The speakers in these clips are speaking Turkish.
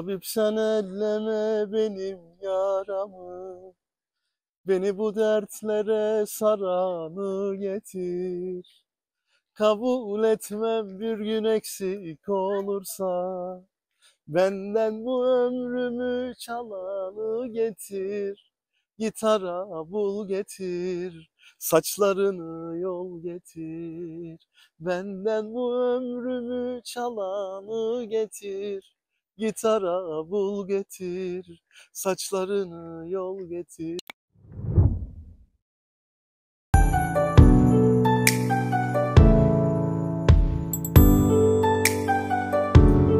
Tabip sen elleme benim yaramı, beni bu dertlere saranı getir. Kabul etmem bir gün eksik olursa, benden bu ömrümü çalanı getir. Gitara bul getir, saçlarını yol getir. Benden bu ömrümü çalanı getir. Gitara bul getir, saçlarını yol getir.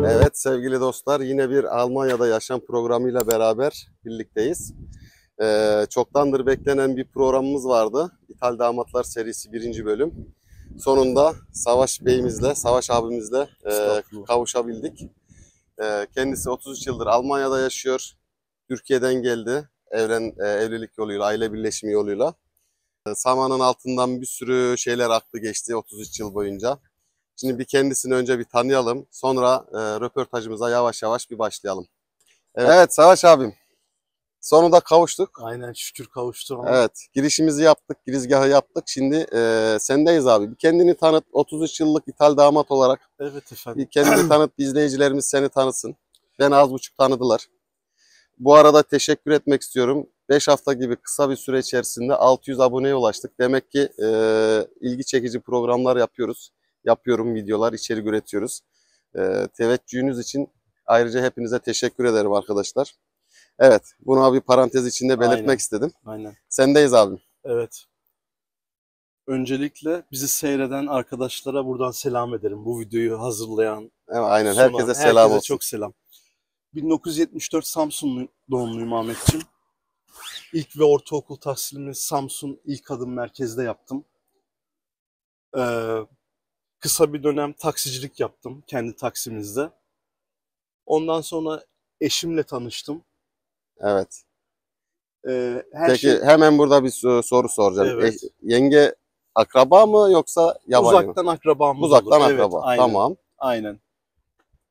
Evet sevgili dostlar, yine bir Almanya'da yaşam programıyla beraber birlikteyiz. Çoktandır beklenen bir programımız vardı. İthal Damatlar serisi 1. bölüm. Sonunda Savaş Bey'imizle, Savaş abimizle kavuşabildik. Kendisi 33 yıldır Almanya'da yaşıyor. Türkiye'den geldi. Evlilik yoluyla, aile birleşimi yoluyla. Samanın altından bir sürü şeyler aktı geçti 33 yıl boyunca. Şimdi bir kendisini önce bir tanıyalım. Sonra röportajımıza yavaş yavaş bir başlayalım. Evet Savaş abim. Sonunda kavuştuk. Aynen, şükür kavuştuk. Evet, girişimizi yaptık, girizgahı yaptık. Şimdi sendeyiz abi. Bir kendini tanıt. 33 yıllık ithal damat olarak. Evet efendim. Bir kendini tanıt. İzleyicilerimiz seni tanısın. Beni az buçuk tanıdılar. Bu arada teşekkür etmek istiyorum. 5 hafta gibi kısa bir süre içerisinde 600 aboneye ulaştık. Demek ki ilgi çekici programlar yapıyoruz. Yapıyorum videolar, içerik üretiyoruz. Teveccühünüz için ayrıca hepinize teşekkür ederim arkadaşlar. Evet, bunu bir parantez içinde belirtmek istedim. Aynen. Sendeyiz abim. Evet. Öncelikle bizi seyreden arkadaşlara buradan selam ederim. Bu videoyu hazırlayan, Aynen, herkese selam olsun. çok selam. 1974 Samsun doğumluyum Ahmetciğim. İlk ve ortaokul tahsilimi Samsun İlk Adım Merkez'de yaptım. Kısa bir dönem taksicilik yaptım kendi taksimizde. Ondan sonra eşimle tanıştım. Evet. Peki hemen burada bir soru soracağım. Evet. Yenge akraba mı yoksa yabancı mı? Uzaktan akrabamız Uzaktan olur. akraba. Evet, aynen. Tamam. Aynen.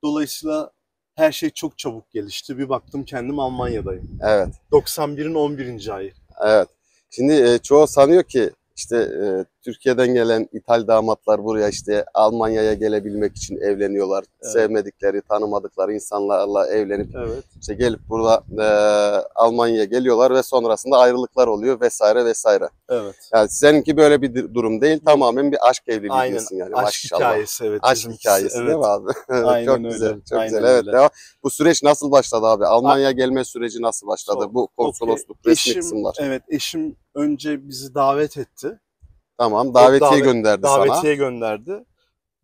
Dolayısıyla her şey çok çabuk gelişti. Bir baktım kendim Almanya'dayım. Evet. 91'in 11. ayı. Evet. Şimdi çoğu sanıyor ki işte Türkiye'den gelen ithal damatlar buraya işte Almanya'ya gelebilmek için evleniyorlar. Evet. Sevmedikleri, tanımadıkları insanlarla evlenip Evet. işte gelip burada Almanya'ya geliyorlar ve sonrasında ayrılıklar oluyor vesaire vesaire. Evet. Yani seninki böyle bir durum değil. Tamamen bir aşk evliliği diyorsun yani. Aşk maşallah. hikayesi, evet. Aşk hikayesi evet. değil mi abi? Aynen çok öyle. güzel, çok Aynen güzel. Evet, öyle. devam. Bu süreç nasıl başladı abi? Almanya'ya gelme süreci nasıl başladı? Bu konsolosluk, resmi kısımlar. Evet, eşim önce bizi davet etti. Tamam, davetiye gönderdi sana. Davetiye gönderdi.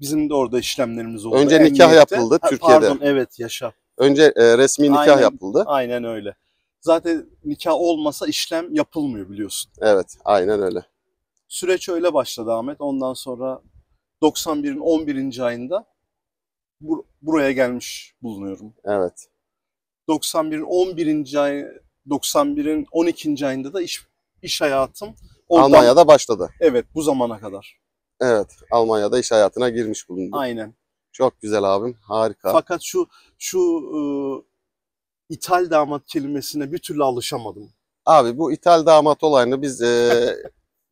Bizim de orada işlemlerimiz oldu. Önce nikah yapıldı Türkiye'de. Pardon, evet, yaşa. Önce resmi nikah yapıldı. Aynen öyle. Zaten nikah olmasa işlem yapılmıyor biliyorsun. Evet, aynen öyle. Süreç öyle başladı Ahmet. Ondan sonra 91'in 11. ayında buraya gelmiş bulunuyorum. Evet. 91'in 12. ayında da iş hayatım Almanya'da başladı. Evet, bu zamana kadar. Evet, Almanya'da iş hayatına girmiş bulunduk. Aynen. Çok güzel abim, harika. Fakat şu ithal damat kelimesine bir türlü alışamadım. Abi bu ithal damat olayını biz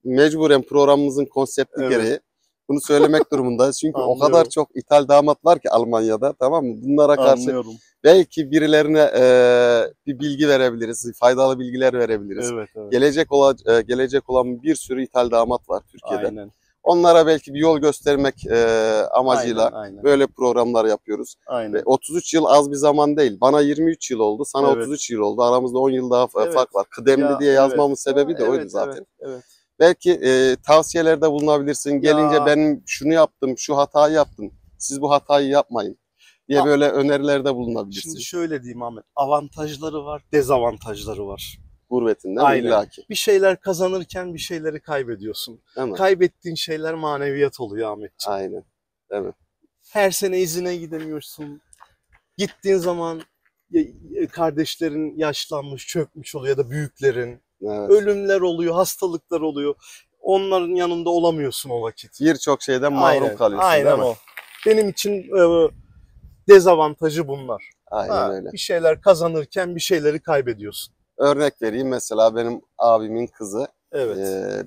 mecburen programımızın konsepti gereği bunu söylemek durumundayız. Çünkü o kadar çok ithal damat var ki Almanya'da, tamam mı? Bunlara karşı belki birilerine bir bilgi verebiliriz, faydalı bilgiler verebiliriz. Evet, evet. Gelecek olan bir sürü ithal damat var Türkiye'de. Aynen. Onlara belki bir yol göstermek amacıyla aynen. böyle programlar yapıyoruz. Aynen. Ve 33 yıl az bir zaman değil. Bana 23 yıl oldu, sana 33 yıl oldu. Aramızda 10 yıl daha fark var. Kıdemli diye yazmamın sebebi de oydu zaten. Evet. Belki tavsiyelerde bulunabilirsin. Gelince ben şunu yaptım, şu hatayı yaptım. Siz bu hatayı yapmayın diye böyle önerilerde bulunabilirsin. Şimdi şöyle diyeyim Ahmet. Avantajları var, dezavantajları var. Gurbetinden illaki. Bir şeyler kazanırken bir şeyleri kaybediyorsun. Kaybettiğin şeyler maneviyat oluyor Ahmetciğim. Aynen. Değil mi? Her sene izine gidemiyorsun. Gittiğin zaman kardeşlerin yaşlanmış, çökmüş oluyor ya da büyüklerin. Evet. Ölümler oluyor, hastalıklar oluyor. Onların yanında olamıyorsun o vakit. Birçok şeyden mahrum kalıyorsun. Aynen değil mi? o. Benim için dezavantajı bunlar. Aynen öyle. Bir şeyler kazanırken bir şeyleri kaybediyorsun. Örnek vereyim, mesela benim abimin kızı, Evet.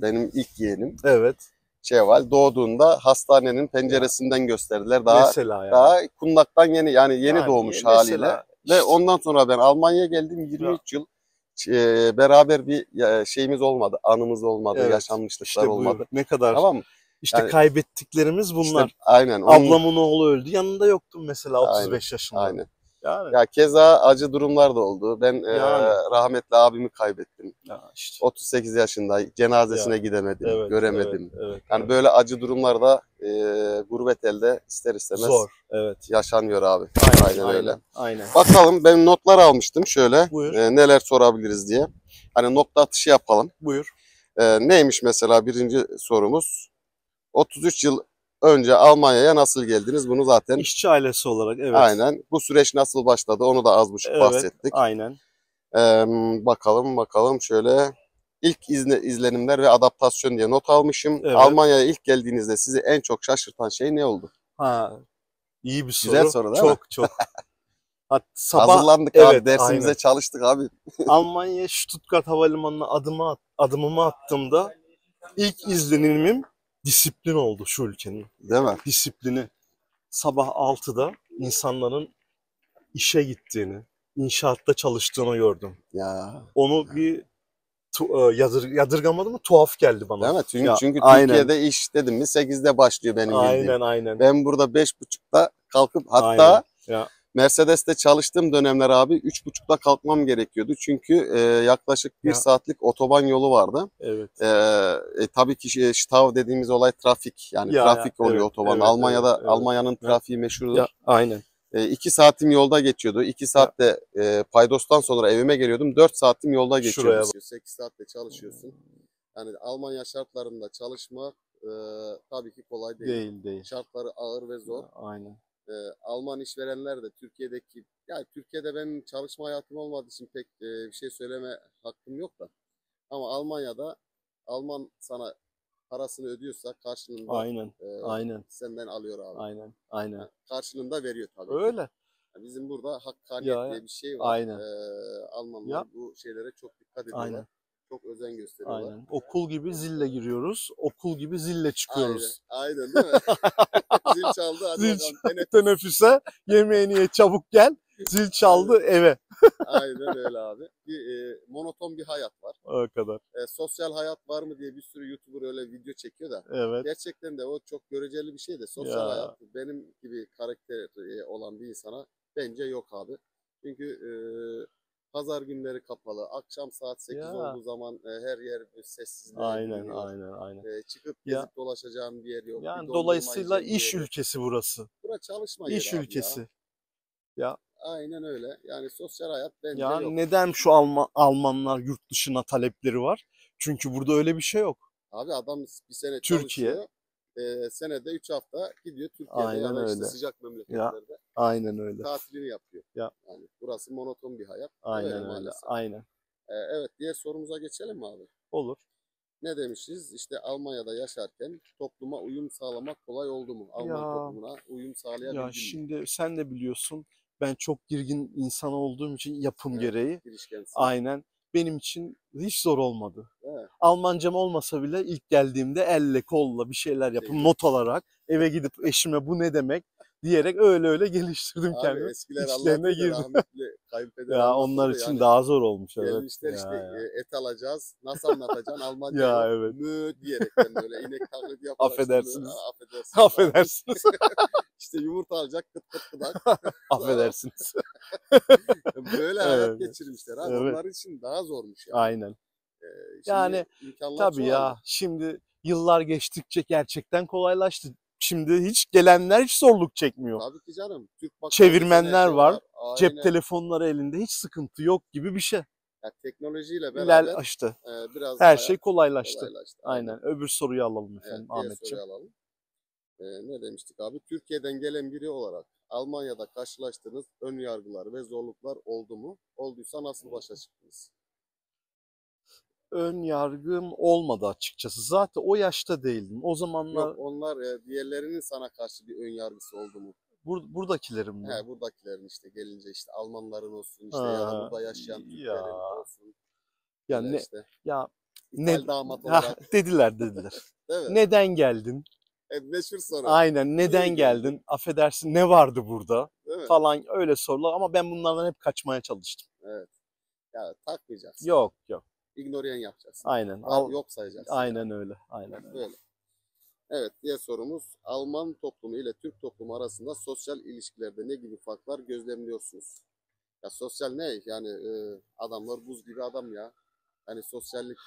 benim ilk yeğenim Evet. Şevval, doğduğunda hastanenin penceresinden gösterdiler. Mesela yani. Daha kundaktan yeni, yani yeni Yani doğmuş haliyle. mesela Ve işte, ondan sonra ben Almanya'ya geldim, ya, 23 yıl beraber bir şeyimiz olmadı, anımız olmadı, evet. yaşanmışlıklar İşte buyur. olmadı. Ne kadar Tamam mı? işte Yani kaybettiklerimiz işte bunlar. aynen onun, Ablamın oğlu öldü. Yanında yoktum mesela aynen 35 yaşında. aynen. Yani Ya keza acı durumlar da oldu. Ben yani rahmetli abimi kaybettim. ya işte 38 yaşında, ya cenazesine gidemedim, evet evet göremedim. evet Yani evet. böyle acı durumlarda gurbet elde ister istemez Zor. Evet. yaşanıyor abi. Aynen Aynen öyle. aynen aynen. Bakalım, ben notlar almıştım şöyle, Buyur. neler sorabiliriz diye. Hani nokta atışı yapalım. Buyur. Neymiş mesela birinci sorumuz? 33 yıl önce Almanya'ya nasıl geldiniz? Bunu zaten İşçi ailesi olarak evet. aynen. Bu süreç nasıl başladı? Onu da az buçuk Evet. bahsettik. Aynen. Bakalım şöyle. İlk izlenimler ve adaptasyon diye not almışım. Evet. Almanya'ya ilk geldiğinizde sizi en çok şaşırtan şey ne oldu? Ha, iyi bir Güzel soru. soru değil mi? Çok çok. Sabah Hazırlandık abi, evet dersimize aynen. çalıştık abi. Almanya Stuttgart Havalimanı'na adımımı attığımda ilk izlenimim disiplin oldu şu ülkenin. Değil mi? Disiplini. Sabah 6'da insanların işe gittiğini, inşaatta çalıştığını gördüm. Ya, Onu bir yadırgamadı mı tuhaf geldi bana. değil mi? Çünkü, Ya çünkü aynen. Türkiye'de iş dedim mi 8'de başlıyor benim bildiğim. Aynen aynen. Ben burada 5.30'da kalkıp, Aynen. hatta Ya Mercedes'te çalıştığım dönemler abi 3.30'da kalkmam gerekiyordu. Çünkü yaklaşık 1 ya saatlik otoban yolu vardı. evet. Tabii ki Stau dediğimiz olay trafik. Yani Ya trafik oluyor evet otoban. evet evet Almanya'da, evet. Almanya'nın Ya, trafiği meşhurdur. ya aynen. 2 saatim yolda geçiyordu. İki Ya saatte paydostan sonra evime geliyordum. 4 saatim yolda geçiyordu. şuraya bak. 8 saatte çalışıyorsun. Yani Almanya şartlarında çalışmak tabii ki kolay değil. Değil değil. Şartları ağır ve zor. Ya, aynen. Alman işverenler de Türkiye'deki, yani Türkiye'de benim çalışma hayatım olmadığı için pek bir şey söyleme hakkım yok da. Ama Almanya'da Alman sana parasını ödüyorsa karşılığında Aynen. Aynen. senden alıyor abi. Aynen. Aynen. Ha, karşılığında veriyor tabii ki. Öyle. Yani bizim burada hakkaniyet Ya diye bir şey var. aynen. Ya Almanlar bu şeylere çok dikkat ediyorlar. aynen. Çok özen gösteriyorlar. Aynen. Okul gibi zille giriyoruz. Okul gibi zille Aynen. çıkıyoruz. Aynen değil mi? Zil çaldı, hadi Zil bakalım çaldı teneffüs. teneffüse. Yemeğini ye çabuk gel. Zil çaldı Aynen. eve. Aynen öyle abi. Monoton bir hayat var. O kadar. Sosyal hayat var mı diye bir sürü YouTuber öyle video çekiyor da. Evet. Gerçekten de o çok göreceli bir şey de. Sosyal Ya hayat benim gibi karakter olan bir insana bence yok abi. Çünkü pazar günleri kapalı. Akşam saat 8 ya olduğu zaman her yer bir sessizliğe aynen bürünüyor. aynen aynen. Çıkıp Ya gezip dolaşacağın bir yer yok. Bir yani dondurma dolayısıyla yiyeceğin bir iş yer yok. ülkesi burası. Bura çalışma yeri İş abi ya. ülkesi. Ya Aynen öyle. Yani sosyal hayat bence ya yok. neden şu Almanlar yurt dışına talepleri var? Çünkü burada öyle bir şey yok. Abi adam bir sene Türkiye çalışıyor. Senede 3 hafta gidiyor Türkiye'de ya aynen da işte öyle. sıcak Ya memleketlerde aynen öyle. tatilini yapıyor. Ya Yani burası monoton bir hayat. Öyle aynen öyle. maalesef. Aynen. Evet, diğer sorumuza geçelim mi abi? Olur. Ne demişiz? İşte Almanya'da yaşarken topluma uyum sağlamak kolay oldu mu? Alman Ya toplumuna uyum ya sağlayabildin mi? şimdi sen de biliyorsun ben çok girgin insan olduğum için yapım Evet, gereği girişkensin. aynen benim için hiç zor olmadı. Evet, Almancam olmasa bile ilk geldiğimde elle kolla bir şeyler yapıp şeydi. not alarak eve gidip eşime bu ne demek diyerek öyle öyle geliştirdim Abi kendimi. eskiler İçlerine anlatıyor da, girdim. rahmetli kayınpeder Ya onlar anlatırdı için yani. daha zor olmuş evet. Gelmişler işte Ya. et alacağız. Nasıl anlatacaksın? Almanca Ya yok. evet. Mü diyerekten böyle inek taklidi yaparak işte Affedersiniz. affedersiniz abi. Affedersiniz. İşte yumurta alacak kıt kıt kıdak. Affedersiniz. Böyle hayat Evet. geçirmişler abi. Evet. Onlar için daha zormuş yani. Aynen. Şimdi Yani imkanlar tabii çoğaldı. ya şimdi yıllar geçtikçe gerçekten kolaylaştı. Şimdi hiç gelenler hiç zorluk çekmiyor. Tabii ki canım. Türk bakkal desen Çevirmenler herkes var. var. Cep Aynen. telefonları elinde hiç sıkıntı yok gibi bir şey. Ya, teknolojiyle İler beraber işte biraz her hayat şey kolaylaştı. kolaylaştı. Aynen. Aynen. Öbür soruyu alalım Evet, efendim diğer soruyu Ahmetciğim. alalım. Ne demiştik abi? Türkiye'den gelen biri olarak Almanya'da karşılaştığınız ön yargılar ve zorluklar oldu mu? Olduysa nasıl başa çıktınız? Ön yargım olmadı açıkçası. Zaten o yaşta değildim. O Yok, zamanlar onlar diğerlerinin sana karşı bir ön yargısı oldu mu? Buradakilerin mi? He, buradakilerin işte gelince işte Almanların olsun işte Ha, ya da burada yaşayan ya. Türklerin olsun. Ya Böyle ne işte ya İthal damat ha, olarak dediler. değil mi? Neden geldin? Meşhur soru. Aynen, neden Niye geldin? geldin? Affedersin, ne vardı burada? Değil mi? Falan öyle sorular ama ben bunlardan hep kaçmaya çalıştım. Evet. Ya takmayacaksın. Yok. İgnoreyen yapacaksın. Aynen. Yok sayacaksın. Aynen öyle. Aynen öyle. Böyle. Evet, diğer sorumuz Alman toplumu ile Türk toplumu arasında sosyal ilişkilerde ne gibi farklar gözlemliyorsunuz? Ya sosyal ne? Yani adamlar buz gibi adam ya. Hani sosyallik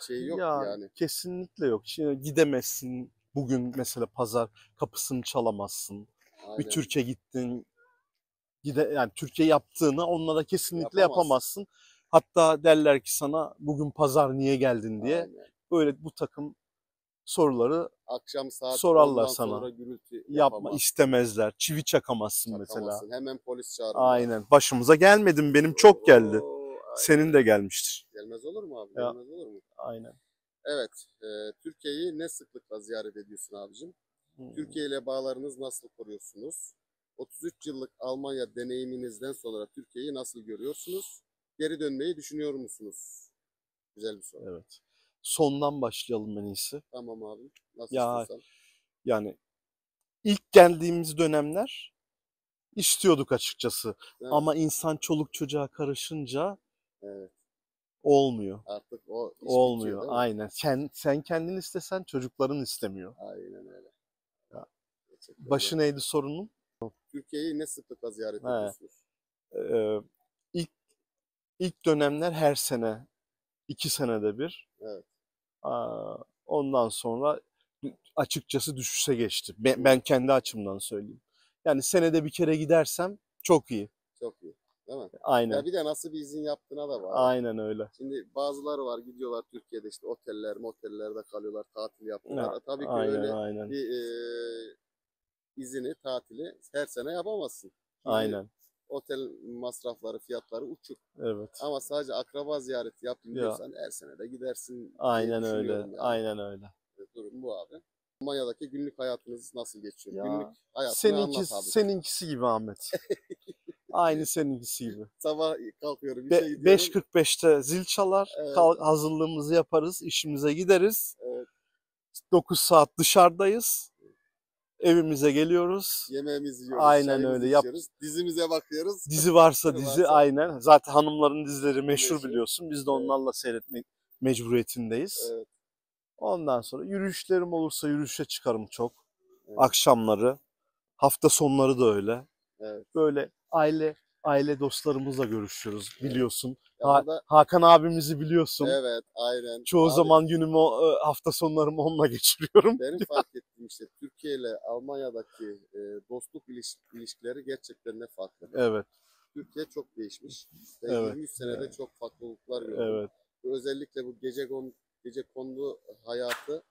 şeyi yok ki Ya yani. kesinlikle yok. Şimdi gidemezsin. Bugün mesela pazar kapısını çalamazsın. Bir Aynen. Türkiye gittin. Yani Türkiye yaptığını onlara kesinlikle Yapamazsın. yapamazsın. Hatta derler ki sana bugün pazar niye geldin diye. Aynen. Böyle bu takım soruları Akşam saat sorarlar 10'dan sana. sonra gürültü Yapma yapamazsın. istemezler. Çivi çakamazsın mesela. Çakamazsın. Hemen polis çağırırlar. Aynen. Başımıza gelmedi, benim çok geldi. Oo, aynen. Senin de gelmiştir. Gelmez olur mu abi? Ya. Gelmez olur mu? Aynen. Evet. Türkiye'yi ne sıklıkla ziyaret ediyorsun abicim? Türkiye ile bağlarınız nasıl koruyorsunuz? 33 yıllık Almanya deneyiminizden sonra Türkiye'yi nasıl görüyorsunuz? Geri dönmeyi düşünüyor musunuz? Güzel bir soru. Evet. Sondan başlayalım en iyisi. Tamam abi. Nasıl Ya istiyorsan. yani ilk geldiğimiz dönemler istiyorduk açıkçası. Değil mi? Ama insan çoluk çocuğa karışınca Evet. olmuyor. Artık o iş Olmuyor. bitiyor değil mi? Aynen. Sen kendin istesen çocukların istemiyor. Aynen öyle. Ya. Gerçekten Başı öyle. neydi sorunun? Türkiye'yi ne sıklıkla ziyaret He. ediyorsunuz? Ee, ilk ilk dönemler her sene, 2 senede bir. Evet. Ondan sonra açıkçası düşüşe geçti. Ben kendi açımdan söyleyeyim. Yani senede bir kere gidersem çok iyi. Çok iyi. Değil mi? Aynen. Ya bir de nasıl bir izin yaptığına da bağlı. Aynen öyle. Şimdi bazıları var gidiyorlar Türkiye'de işte motellerde kalıyorlar, tatil yapıyorlar. Ya, Tabii ki aynen öyle aynen. bir izini, tatili her sene yapamazsın. Çünkü Aynen. otel masrafları, fiyatları uçuk. Evet. Ama sadece akraba ziyareti yapayım Ya. diyorsan her sene de gidersin diye Aynen öyle. düşünüyorum yani. Aynen öyle. Durum bu abi. Almanya'daki günlük hayatınız nasıl geçiyor? Ya, Günlük hayatını anlat abi. Seninkisi gibi Ahmet. Aynı seninkisi gibi. Sabah kalkıyorum, işe gidiyorum. 5.45'te zil çalar. Evet. Hazırlığımızı yaparız. İşimize gideriz. Evet. 9 saat dışarıdayız. Evimize geliyoruz. Yemeğimizi yiyoruz, Aynen çayımızı öyle. içiyoruz, dizimize bakıyoruz. Dizi varsa dizi Varsa- aynen. Zaten hanımların dizileri meşhur Meşhur. biliyorsun. Biz de Evet. onlarla seyretmek mecburiyetindeyiz. Evet, Ondan sonra yürüyüşlerim olursa yürüyüşe çıkarım çok. evet, Akşamları, hafta sonları da öyle. evet. Böyle aile dostlarımızla görüşüyoruz biliyorsun. Ya burada- Hakan abimizi biliyorsun. evet, aynen. Çoğu Abi, zaman günümü hafta sonlarımı onunla geçiriyorum. benim fark ettiğim işte Türkiye ile Almanya'daki dostluk ilişkileri gerçekten ne farklı. Evet, Türkiye çok değişmiş. Ve Evet. 23 senede çok farklılıklar gördüm. evet, Özellikle bu gecekondu hayatı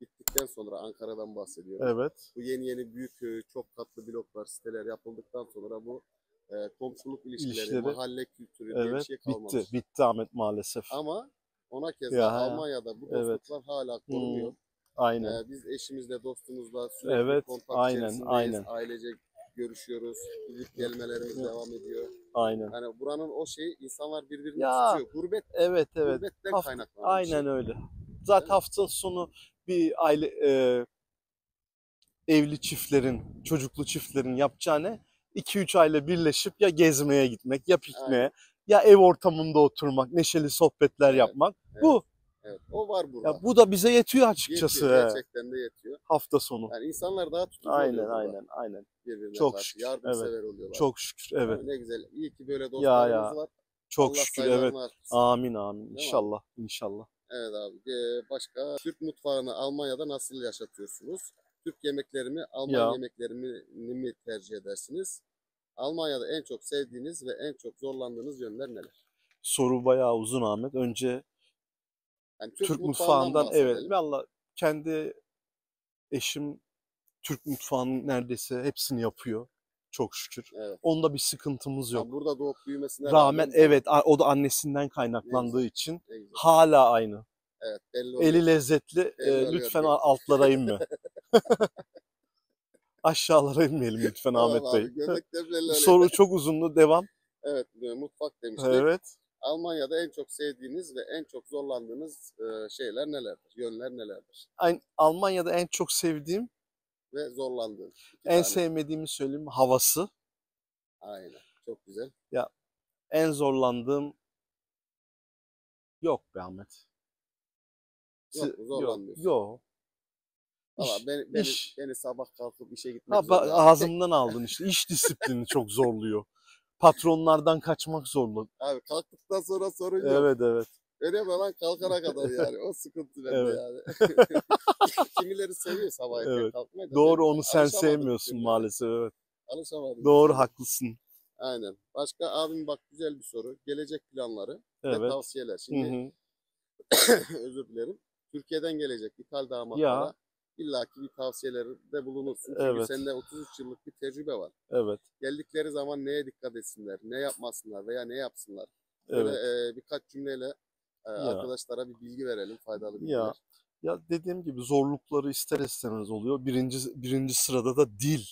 bittikten sonra Ankara'dan bahsediyorum. evet. Bu yeni büyük çok katlı bloklar, siteler yapıldıktan sonra bu komşuluk ilişkileri, mahalle kültürü diye bir Evet, şey kalmamış. bitti Ahmet maalesef. Ama ona keza Ya, Almanya'da bu evet. dostluklar hala korunuyor. Aynen. Biz eşimizle, dostumuzla sürekli Evet, kontak aynen, içerisindeyiz. aynen. Ailece görüşüyoruz. Gidip gelmelerimiz Evet. devam ediyor. Aynen. Yani buranın o şeyi insanlar birbirini Ya, tutuyor. Evet. Gurbetten kaynaklanan bir şey. Aynen öyle. Zaten hafta sonu bir aile evli çiftlerin, çocuklu çiftlerin yapacağı ne? 2-3 aile birleşip ya gezmeye gitmek, ya pikniğe, Aynen. ya ev ortamında oturmak, neşeli sohbetler Evet, yapmak. evet. Bu. Evet, o var burada. Ya bu da bize yetiyor açıkçası. Yetiyor, gerçekten de yetiyor. Hafta sonu. Yani insanlar daha tutucu oluyor Aynen, burada. aynen. Birbirine Çok karşı şükür, yardımsever oluyorlar. Çok şükür, evet. Yani ne güzel. İyi ki böyle Ya, dostlarımız var. Çok Allah şükür, sayılarını evet. arttırsın. Amin. mi İnşallah, inşallah. Evet abi. Başka Türk mutfağını Almanya'da nasıl yaşatıyorsunuz? Türk yemekleri mi, Alman Ya. yemeklerini mi tercih edersiniz? Almanya'da en çok sevdiğiniz ve en çok zorlandığınız yönler neler? Soru bayağı uzun Ahmet. Önce Yani Türk mutfağından mutfağından, evet. bahsedelim. Valla kendi eşim Türk mutfağının neredeyse hepsini yapıyor. Çok şükür. Evet. Onda bir sıkıntımız yok. Yani burada doğup büyümesine Rağmen rağmen evet, o da annesinden kaynaklandığı Ne için ne güzel. hala aynı. Evet, belli oluyor. Eli lezzetli. Belli oluyor Lütfen diyor. altlara inme. Aşağılara inmeyelim lütfen Tamam Ahmet Bey. abi, göbekler belli oluyor. Soru çok uzundu. Devam. Evet, mutfak demiştik. Evet. Almanya'da en çok sevdiğiniz ve en çok zorlandığınız şeyler nelerdir? Yönler nelerdir? Almanya'da en çok sevdiğim, Ve zorlandığın. İki en tane. sevmediğimi söyleyeyim, havası. Aynen. Çok güzel. Ya en zorlandığım yok be Ahmet. Yok mu? Yok, Zorlanmıyorsun. yok. Valla İş, beni, beni, iş. beni sabah kalkıp işe gitmek Ha, zorluyor abi. ağzımdan aldın işte. İş disiplini çok zorluyor. Patronlardan kaçmak zorlu. Abi kalktıktan sonra sorun yok. Evet, evet. Önemli olan kalkana kadar yani. O sıkıntı bende Evet. yani. Kimileri seviyor sabah erken Evet. kalkmayı da. Doğru, ben onu sen alışamadım bir sevmiyorsun türlü. maalesef. Evet. Alışamadım bir Doğru, türlü. haklısın. Aynen. Başka abim bak, güzel bir soru. Gelecek planları ve Evet. tavsiyeler. Hı Şimdi hı. özür dilerim. Türkiye'den gelecek ithal damatlara Ya, illaki bir tavsiyelerde bulunursun. Çünkü evet. sende 33 yıllık bir tecrübe var. Evet. Geldikleri zaman neye dikkat etsinler, ne yapmasınlar veya ne yapsınlar. Böyle Evet. birkaç cümleyle Ya. arkadaşlara bir bilgi verelim, faydalı Ya. bilgiler. Ya dediğim gibi zorlukları ister istemez oluyor. Birinci sırada da dil.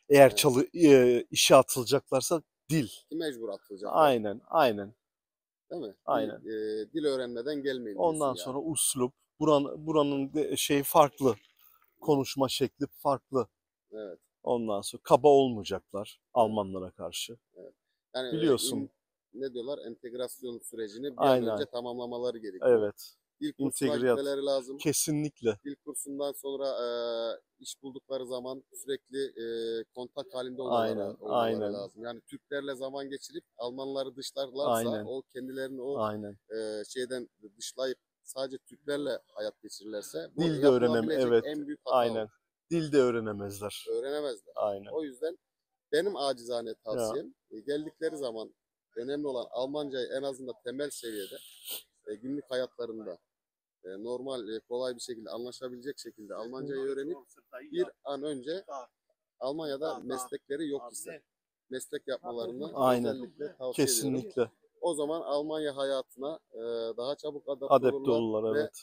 Eğer Evet. işe atılacaklarsa dil. Ki mecbur atılacaklar, Aynen, aynen, değil mi? aynen. Dil öğrenmeden gelmeyin diyorsun Ondan yani. sonra uslup, buranın şey farklı, konuşma şekli farklı. Evet, Ondan sonra kaba olmayacaklar evet, Almanlara karşı. evet. Yani Biliyorsun. ne diyorlar? Entegrasyon sürecini bir an önce Aynen. tamamlamaları gerekiyor. Evet. Dil kursuna İntegriyat. gitmeleri lazım. Kesinlikle. Dil kursundan sonra iş buldukları zaman sürekli kontak halinde Aynen, olmaları aynen, lazım. Yani Türklerle zaman geçirip Almanları dışlarlarsa, aynen, o kendilerini o aynen. şeyden dışlayıp sadece Türklerle hayat geçirirlerse bu Dil de yapılabilecek evet, en büyük hata aynen. olur. Dil de öğrenemezler. Öğrenemezler. Aynen. O yüzden benim acizane Ya, tavsiyem geldikleri zaman önemli olan Almancayı en azından temel seviyede günlük hayatlarında normal, kolay bir şekilde anlaşabilecek şekilde Almancayı öğrenip bir an önce Almanya'da meslekleri yok ise meslek yapmalarını aynen. özellikle tavsiye ediyorum. Kesinlikle. O zaman Almanya hayatına daha çabuk adapte Adapte olurlar olurlar, ve evet.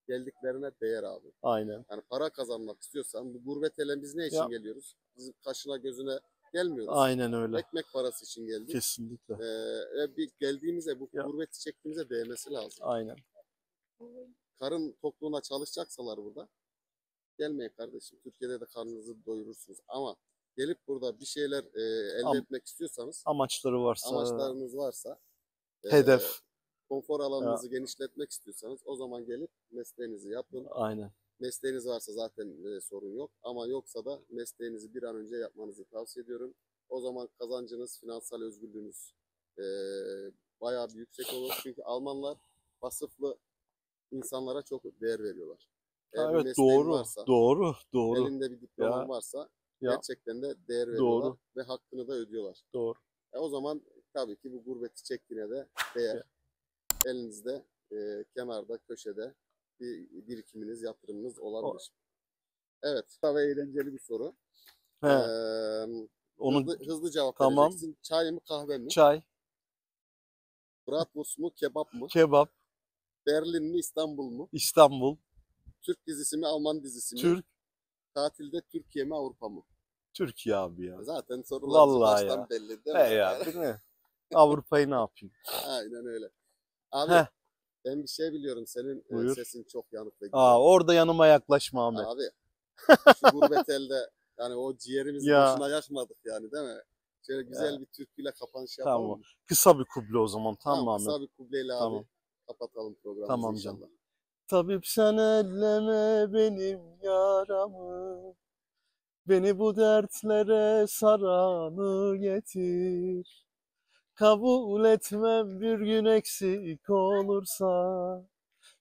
geldiklerine değer abi. Aynen. Yani para kazanmak istiyorsan, bu gurbet ele biz ne için Ya, geliyoruz? Bizim kaşına gözüne gelmiyoruz. aynen öyle. Ekmek parası için geldik. Kesinlikle. Bir geldiğimizde bu Ya, gurbeti çektiğimize değmesi lazım. aynen. Karın tokluğuna çalışacaksalar burada, gelmeyin kardeşim. Türkiye'de de karnınızı doyurursunuz. Ama gelip burada bir şeyler elde Am etmek istiyorsanız, amaçları varsa, amaçlarınız varsa, e, hedef. konfor Ya, alanınızı genişletmek istiyorsanız o zaman gelip mesleğinizi yapın. aynen. Mesleğiniz varsa zaten sorun yok. Ama yoksa da mesleğinizi bir an önce yapmanızı tavsiye ediyorum. O zaman kazancınız, finansal özgürlüğünüz e, bayağı bir yüksek olur. Çünkü Almanlar vasıflı insanlara çok değer veriyorlar. Eğer bir Evet, mesleğin doğru. varsa, Doğru. Doğru. elinde bir diploman Ya, varsa ya, gerçekten de değer veriyorlar doğru. ve hakkını da ödüyorlar. Doğru. O zaman tabii ki bu gurbeti çektiğine de değer. Ya. Elinizde kenarda, köşede bir birikiminiz, yatırımınız O, olabilir. Evet, kısa ve eğlenceli bir soru. he, onu Hızlı cevap tamam. vereceksin. Çay mı, kahve mi? Çay, Bratwurst mu, kebap mı? kebap, Berlin mi, İstanbul mu? İstanbul, Türk dizisi mi, Alman dizisi mi? Türk, Tatilde Türkiye mi, Avrupa mı? Türkiye abi ya. Zaten sorular Vallahi baştan ya. belli değil He mi? ya, değil mi? Avrupa'yı ne yapayım? Aynen öyle. Abi Heh, ben bir şey biliyorum. Senin buyur. sesin çok yanık ve güzel. Orada yanıma yaklaşma Ahmet. Abi şu gurbet elde yani o ciğerimizi Ya, boşuna yakmadık yani, değil mi? Şöyle güzel ya, bir türküyle kapanış yapalım tamam. mı? Kısa bir kuble o zaman, tamam Tamam, mı Ahmet? kısa bir kubleyle abi Tamam. kapatalım programımızı Tamam canım. inşallah. Tabip sen elleme benim yaramı, beni bu dertlere saranı getir. Kabul etmem bir gün eksik olursa,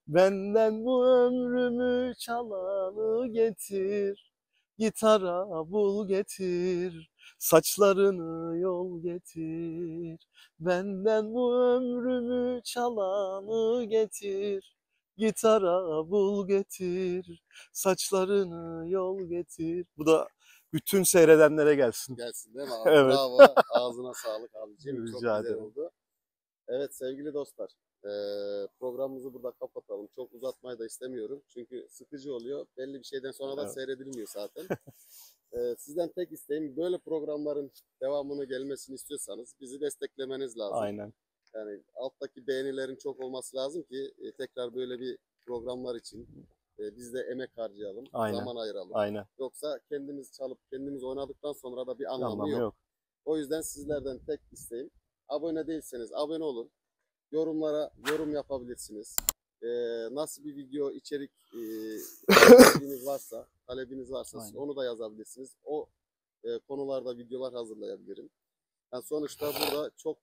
benden bu ömrümü çalanı getir. Gitara bul getir, saçlarını yol getir. Benden bu ömrümü çalanı getir. Gitara bul getir, saçlarını yol getir. Bu da bütün seyredenlere gelsin. Gelsin değil mi abi? Evet, Bravo. Ağzına sağlık abiciğim. Çok rica güzel ederim. oldu. Evet sevgili dostlar. Programımızı burada kapatalım. Çok uzatmayı da istemiyorum. Çünkü sıkıcı oluyor. Belli bir şeyden sonra da Evet. seyredilmiyor zaten. Sizden tek isteğim böyle programların devamını gelmesini istiyorsanız bizi desteklemeniz lazım. Aynen. Yani alttaki beğenilerin çok olması lazım ki tekrar böyle bir programlar için biz de emek harcayalım, Aynen. zaman ayıralım. Aynen. Yoksa kendimiz çalıp kendimiz oynadıktan sonra da bir anlamı yok. Yok. O yüzden sizlerden tek isteğim, abone değilseniz abone olun. Yorumlara yorum yapabilirsiniz. Nasıl bir video içerik talebiniz varsa Aynen. onu da yazabilirsiniz. O konularda videolar hazırlayabilirim. Yani sonuçta burada çok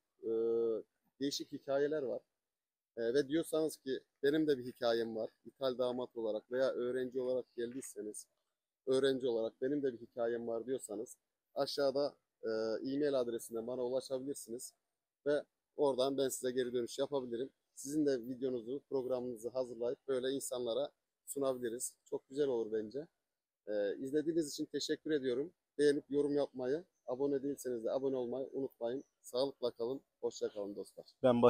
değişik hikayeler var. Ve diyorsanız ki benim de bir hikayem var. İthal damat olarak veya öğrenci olarak geldiyseniz, öğrenci olarak benim de bir hikayem var diyorsanız aşağıda e-mail adresinden bana ulaşabilirsiniz. Ve oradan ben size geri dönüş yapabilirim. Sizin de videonuzu, programınızı hazırlayıp böyle insanlara sunabiliriz. Çok güzel olur bence. İzlediğiniz için teşekkür ediyorum. Beğenip yorum yapmayı, abone değilseniz de abone olmayı unutmayın. Sağlıkla kalın, hoşça kalın dostlar. Ben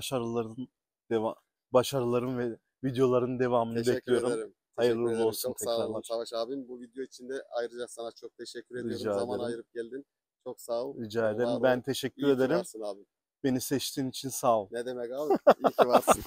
başarıların ve videoların devamını Teşekkür bekliyorum. ederim. Hayırlı Teşekkür ederim. olsun Çok sağ olun tekrarlar. Savaş abim. Bu video için de ayrıca sana çok teşekkür ediyorum. Rica Zaman ederim. ayırıp geldin. Çok sağ ol. Rica Var ederim. ol. Ben teşekkür İyi ki ederim. varsın abi. Beni seçtiğin için sağ ol. Ne demek abi? İyi ki varsın.